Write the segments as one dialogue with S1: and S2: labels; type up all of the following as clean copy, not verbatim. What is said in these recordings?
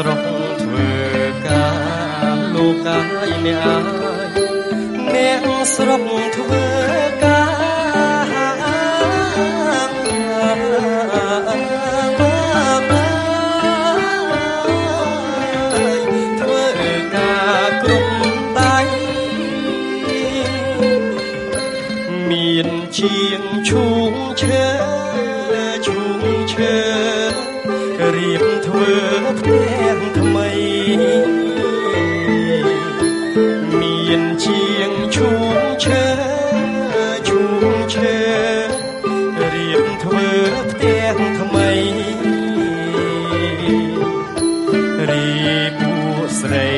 S1: ស្រុកធ្វើការលោកកាយអ្នកស្រុកធ្វើការធ្វើការគ្រប់ដៃមានជាងឈូងឈើរៀបធ្វើផ្ទះថ្មីមានជាងឈូងឈើរៀបធ្វើផ្ទះថ្មីរីពួកស្រី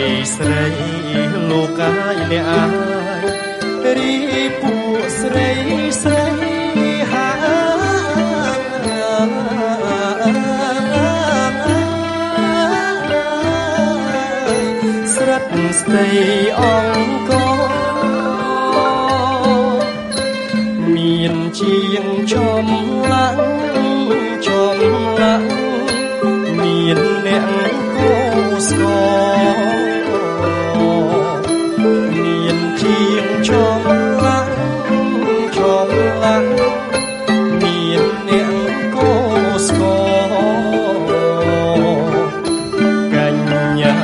S1: លោកកាយអ្នករីពួកស្រីស្ដីអង្គមានជាងចំឡាំងមានអ្នកគូស្គមានជាងចំឡាំងមានអ្នកគូស្គកញ្ញា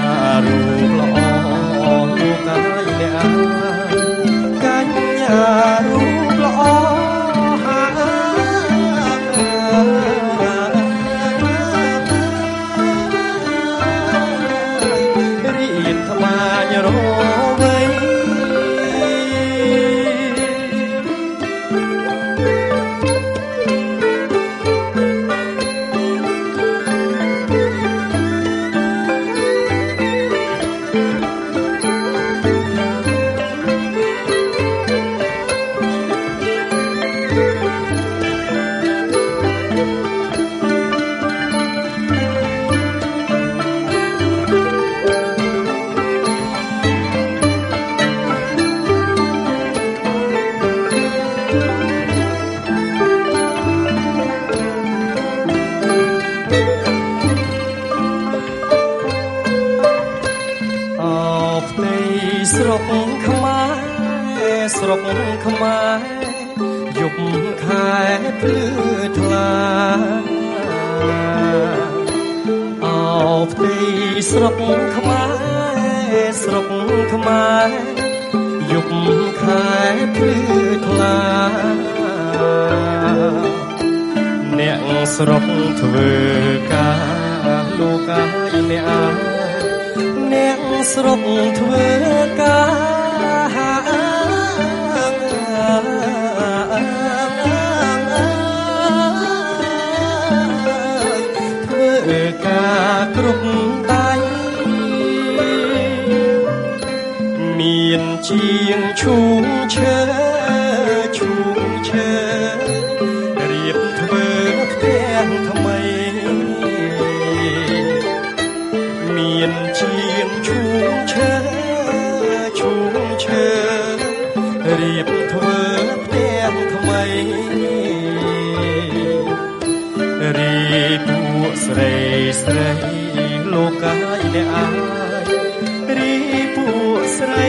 S1: រូបល្អកញ្ញារូបល្អរៀនថ្មាញរវៃស្រុកខ្មែរយប់ខែភ្លឺថ្លាអោផ្ទៃស្រុកខ្មែរយប់ខែភ្លឺថ្លាអ្នកស្រុកធ្វើការលោកកាយអ្នកស្រុកធ្វើការធ្វើការគ្រប់ដៃមានជាងឈូងឈើរៀបធ្វើផ្ទះថ្មីមានជាងឈូងឈើរៀបធ្វើផ្ទះថ្មីរីពួកស្រីលោកកាយអ្នករីពួកស្រី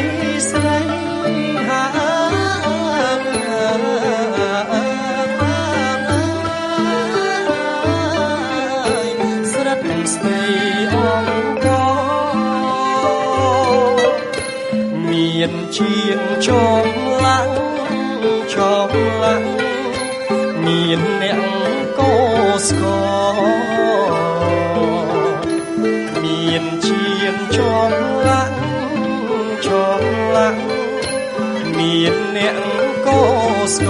S1: ស្រិតស្ដីអង្គមានជាងចំឡាំងមានអ្នកកោស្គមានជាងចំឡាំងមានអ្នកកោស្គ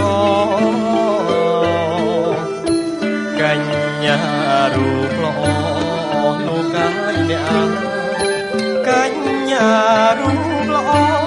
S1: កញ្ញារូបល្អលោកកាយអ្នកកញ្ញារូបល្អ